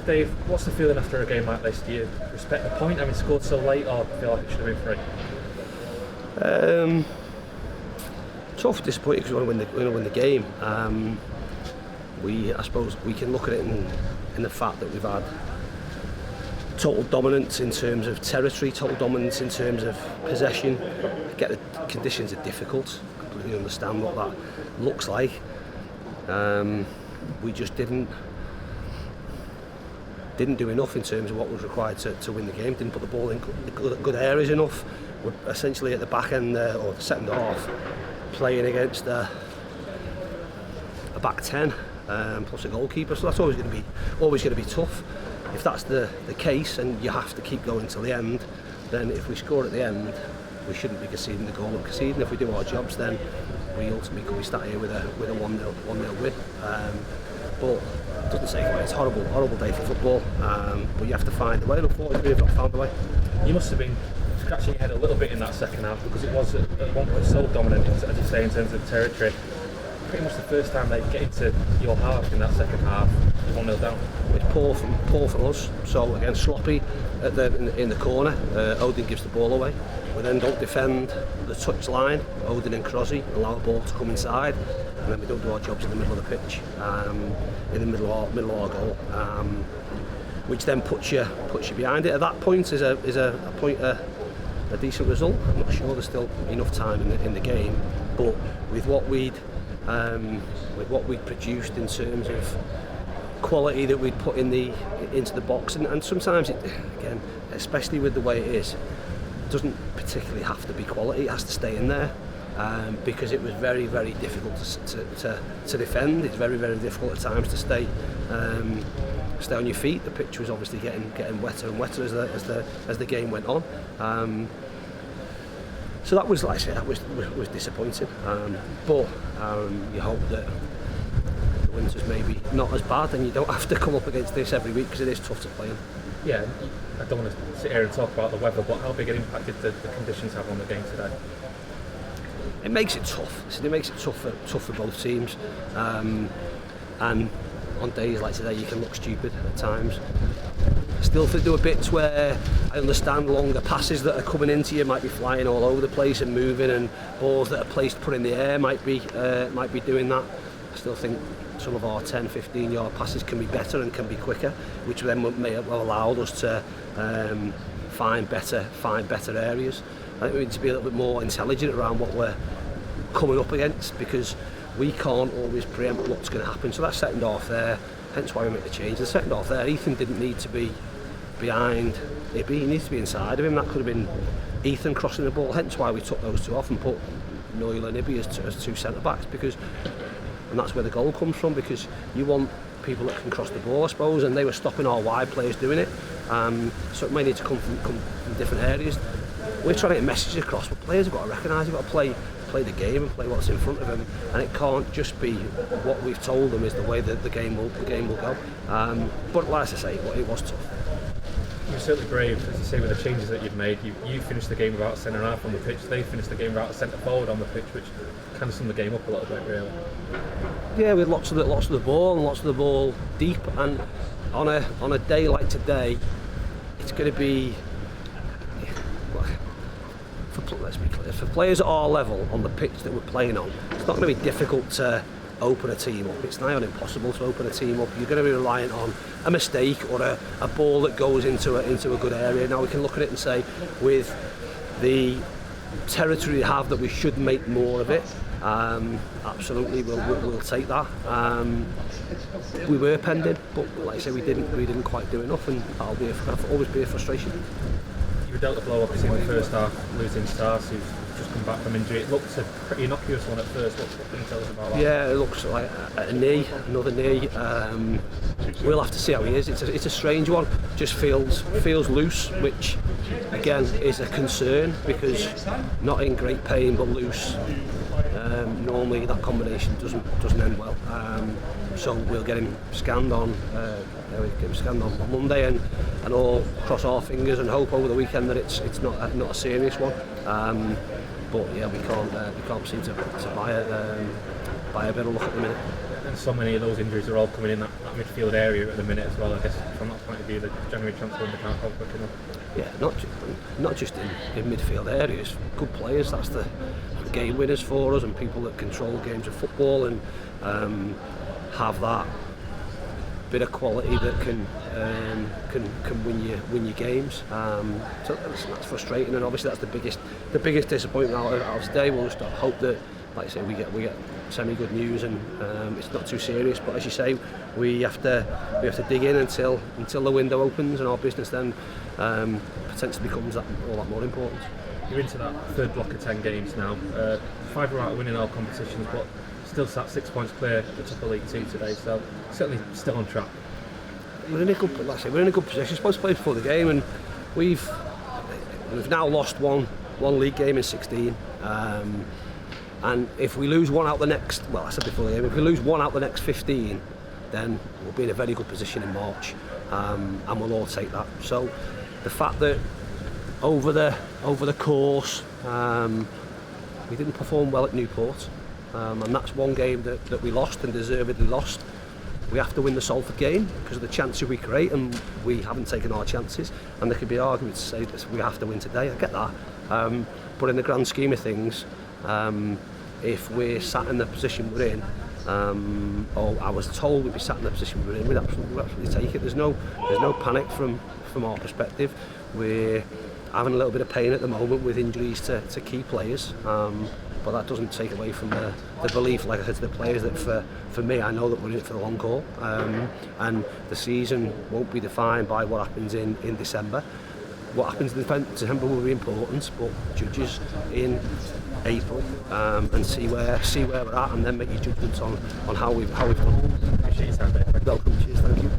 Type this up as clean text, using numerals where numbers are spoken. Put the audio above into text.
Dave, what's the feeling after a game like this? Do you respect the point having scored so late, or feel like it should have been 3? Tough, disappointed because we want to win the game. I suppose we can look at it in the fact that we've had total dominance in terms of territory, total dominance in terms of possession. I get the conditions are difficult. I completely understand what that looks like. We just didn't do enough in terms of what was required to win the game. Didn't put the ball in good areas enough. We're essentially at the back end or the second half playing against a back 10 plus a goalkeeper, so that's always going to be tough. If that's the case and you have to keep going till the end, then if we score at the end, we shouldn't be conceding the goal we're conceding. If we do our jobs, then we ultimately could be sat here with a 1-0 win. But it doesn't say quite. It's a horrible day for football. But you have to find a way. And unfortunately, we've not found a way. You must have been scratching your head a little bit in that second half, because it was at one point so dominant, as you say, in terms of territory. Pretty much the first time they get into your half in that second half, you're 1-0 down. It's poor from us. So again, sloppy in the corner. Odin gives the ball away. We then don't defend the touch line. Odin and Crosby allow the ball to come inside, and then we don't do our jobs in the middle of the pitch, in the middle of our goal, which then puts you behind it. At that point is a decent result. I'm not sure there's still enough time in the game, but with what we'd produced in terms of quality that we'd put into the box, and sometimes it, again, especially with the way it is, it doesn't particularly have to be quality. It has to stay in there, because it was very, very difficult to defend. It's very, very difficult at times to stay on your feet. The pitch was obviously getting wetter and wetter as the game went on. So that was, like I say, that was disappointing. But you hope that the winter's maybe not as bad, and you don't have to come up against this every week, because it is tough to play in. Yeah, I don't want to sit here and talk about the weather, but how big an impact did the conditions have on the game today? It makes it tough. It makes it tough for both teams. And on days like today, you can look stupid at times. Still to do a bit where I understand longer passes that are coming into you might be flying all over the place and moving, and balls that are put in the air might be doing that. I still think some of our 10-15 yard passes can be better and can be quicker, which then may have allowed us to find better areas. I think we need to be a little bit more intelligent around what we're coming up against, because we can't always preempt what's going to happen. So that second half there, hence why we make the change. The second half there, Ethan didn't need to be behind Ibby, he needs to be inside of him. That could have been Ethan crossing the ball, hence why we took those two off and put Noyle and Ibby as two centre backs, and that's where the goal comes from, because you want people that can cross the ball, I suppose, and they were stopping our wide players doing it. So it may need to come from different areas. We're trying to get messages across, but players have got to recognise, they've got to play the game and play what's in front of them, and it can't just be what we've told them is the way that the game will go. But like I say, it was tough. You're certainly brave, as you say, with the changes that you've made. You finished the game without a centre half on the pitch. They finished the game without a centre forward on the pitch, which kind of summed the game up a little bit, really. Yeah, with lots of the ball deep, and on a day like today, it's going to be. Let's be clear, for players at our level on the pitch that we're playing on, it's not going to be difficult to open a team up. It's nigh on impossible to open a team up. You're going to be reliant on a mistake or a ball that goes into a good area. Now we can look at it and say, with the territory we have, that we should make more of it. Absolutely, we'll take that. We were penned in, but like I say, we didn't quite do enough, and that'll always be a frustration. You were dealt a blow obviously in the first half, losing Stars, who's just come back from injury. It looked a pretty innocuous one at first. What can you tell us about that? Yeah, it looks like another knee. We'll have to see how he is. It's a strange one. Just feels loose, which again is a concern, because not in great pain but loose. Normally that combination doesn't end well. So we'll get him scanned on Monday, and all cross our fingers and hope over the weekend that it's not a serious one. But yeah, we can't seem to buy a better look at the minute. so many of those injuries are all coming in that midfield area at the minute as well. I guess from that point of view, the January transfer window can't come quick enough. Yeah, not just in midfield areas. Good players, that's the game winners for us, and people that control games of football and have that bit of quality that can win your games. So that's frustrating, and obviously that's the biggest disappointment out of today. We'll just hope that, like I say, we get semi-good news and it's not too serious. But as you say, we have to dig in until the window opens, and our business then potentially becomes all that more important. You're into that third block of 10 games now. 5 are out of winning all competitions, but still sat 6 points clear at the top of League 2 today, so certainly still on track. We're in a good position. We're supposed to play before the game, and we've now lost one league game in 16. And if we lose one out the next, well, I said before the game, if we lose one out the next 15, then we'll be in a very good position in March, and we'll all take that. So the fact that over the course we didn't perform well at Newport, and that's one game that we lost and deservedly lost. We have to win the Salford game because of the chances we create, and we haven't taken our chances. And there could be arguments to say that we have to win today. I get that, but in the grand scheme of things, if we're sat in the position we're in, or I was told we'd be sat in the position we're in, we'd absolutely take it. There's no panic from our perspective. We're having a little bit of pain at the moment with injuries to key players, but that doesn't take away from the belief, like I said to the players, that for me, I know that we're in it for the long haul, and the season won't be defined by what happens in December. What happens in December will be important, but judges in April and see where we're at, and then make your judgments on how we've done. Appreciate your time, mate. Welcome, cheers, thank you.